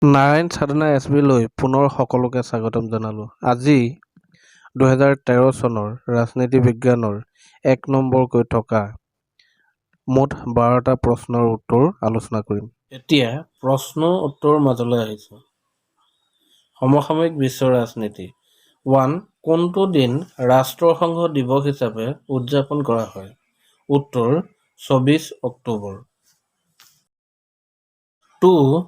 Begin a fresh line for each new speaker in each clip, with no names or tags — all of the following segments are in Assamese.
নাৰায়ণ সাধনা SB লৈ পুনৰ সকলোকে স্বাগতম জনালোঁ। আজি 2013 চনৰ ৰাজনীতি বিজ্ঞানৰ 1 নম্বৰকৈ থকা মুঠ 12টা প্ৰশ্নৰ উত্তৰ আলোচনা কৰিম। এতিয়া প্ৰশ্ন উত্তৰৰ মাজলৈ আহিছোঁ। সমসাময়িক বিশ্বৰ ৰাজনীতি 1. কোনটো দিন ৰাষ্ট্ৰসংঘ দিৱস হিচাপে উদযাপন কৰা হয়? উত্তৰ 24 অক্টোবৰ। 2.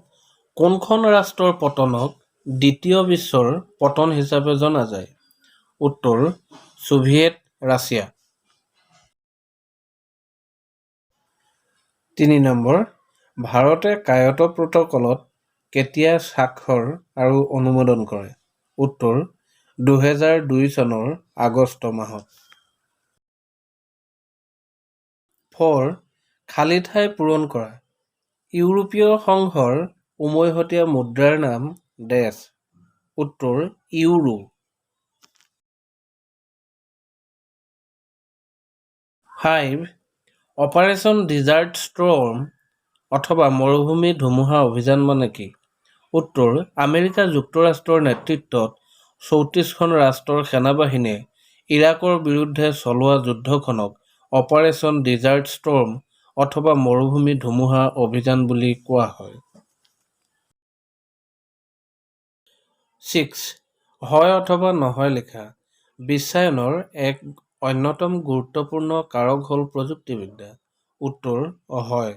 কোনখন ৰাষ্ট্ৰৰ পতনক দ্বিতীয় বিশ্বৰ পতন হিচাপে জনা যায়? উত্তৰ ছোভিয়েট ৰাছিয়া। 3 নম্বৰ, ভাৰতে কায়টো প্ৰট'কলত কেতিয়া স্বাক্ষৰ আৰু অনুমোদন কৰে? উত্তৰ 2002 চনৰ আগষ্ট মাহত। 4. খালী ঠাই পূৰণ কৰা। ইউৰোপীয় সংঘৰ উমৈহতীয়া মুদ্ৰাৰ নাম ডেছ। উত্তৰ ইউৰো। 5. অপাৰেশ্যন ডিজাৰ্ট ষ্টৰ্ম অথবা মৰুভূমি ধুমুহা অভিযান মানে কি? উত্তৰ আমেৰিকা যুক্তৰাষ্ট্ৰৰ নেতৃত্বত 34খন ৰাষ্ট্ৰৰ সেনাবাহিনীয়ে ইৰাকৰ বিৰুদ্ধে চলোৱা যুদ্ধখনক অপাৰেশ্যন ডিজাৰ্ট ষ্টৰ্ম অথবা মৰুভূমি ধুমুহা অভিযান বুলি কোৱা হয়। 6. হয় অথবা নহয় লিখা। বিশ্বায়নৰ এক অন্যতম গুৰুত্বপূৰ্ণ কাৰক হ'ল প্ৰযুক্তিবিদ্যা। উত্তৰ হয়।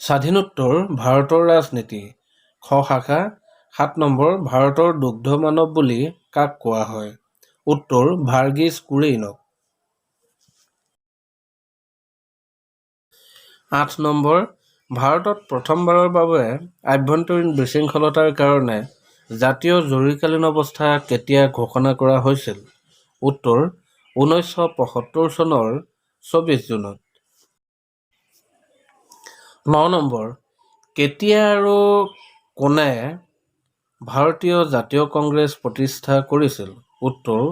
স্বাধীনোত্তৰ ভাৰতৰ ৰাজনীতি। খ শাখা 7 নম্বৰ, ভাৰতৰ দুগ্ধ মানৱ বুলি কাক কোৱা হয়? উত্তৰ ভাৰ্গিছ কুৰিয়েনক। 8 নম্বৰ, ভাৰতত প্ৰথমবাৰৰ বাবে আভ্যন্তৰীণ বিশৃংখলতাৰ কাৰণে জাতীয় জৰুৰীকালীন অৱস্থা কেতিয়া ঘোষণা কৰা হৈছিল? উত্তৰ 1975 চনৰ 24 জুনত। 9 নম্বৰ, কেতিয়া আৰু কোনে ভাৰতীয় জাতীয় কংগ্ৰেছ প্ৰতিষ্ঠা কৰিছিল? উত্তৰ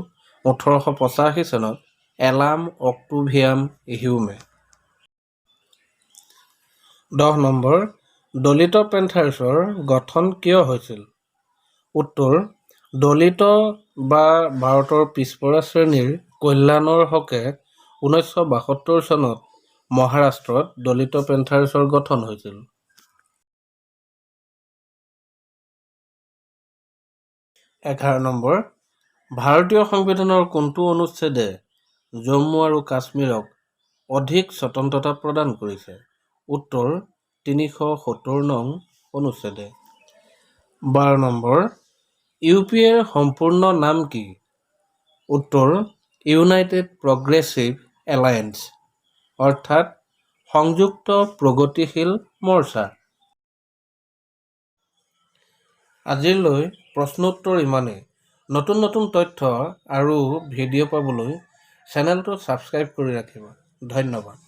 1885 চনত এলাম অক্টোভিয়াম হিউমে। 10 নম্বৰ, দলিত পেন্থাৰ্ছৰ গঠন কিয় হৈছিল? উত্তৰ দলিত বা ভাৰতৰ পিছপৰা শ্ৰেণীৰ কল্যাণৰ হকে 1972 চনত মহাৰাষ্ট্ৰত দলিত পেন্থাৰ্ছৰ গঠন হৈছিল। 11 নম্বৰ, ভাৰতীয় সংবিধানৰ কোনটো অনুচ্ছেদে জম্মু আৰু কাশ্মীৰক অধিক স্বতন্ত্ৰতা প্ৰদান কৰিছে? উত্তৰ 370 নং অনুচ্ছেদে। 12 নম্বৰ, UPAৰ সম্পূৰ্ণ নাম কি? উত্তৰ ইউনাইটেড প্ৰগ্ৰেছিভ এলায়েন্স অৰ্থাৎ সংযুক্ত প্ৰগতিশীল মৰ্চা। আজিলৈ প্ৰশ্নোত্তৰ ইমানেই। নতুন নতুন তথ্য আৰু ভিডিঅ' পাবলৈ চেনেলটো ছাবস্ক্ৰাইব কৰি ৰাখিব। ধন্যবাদ।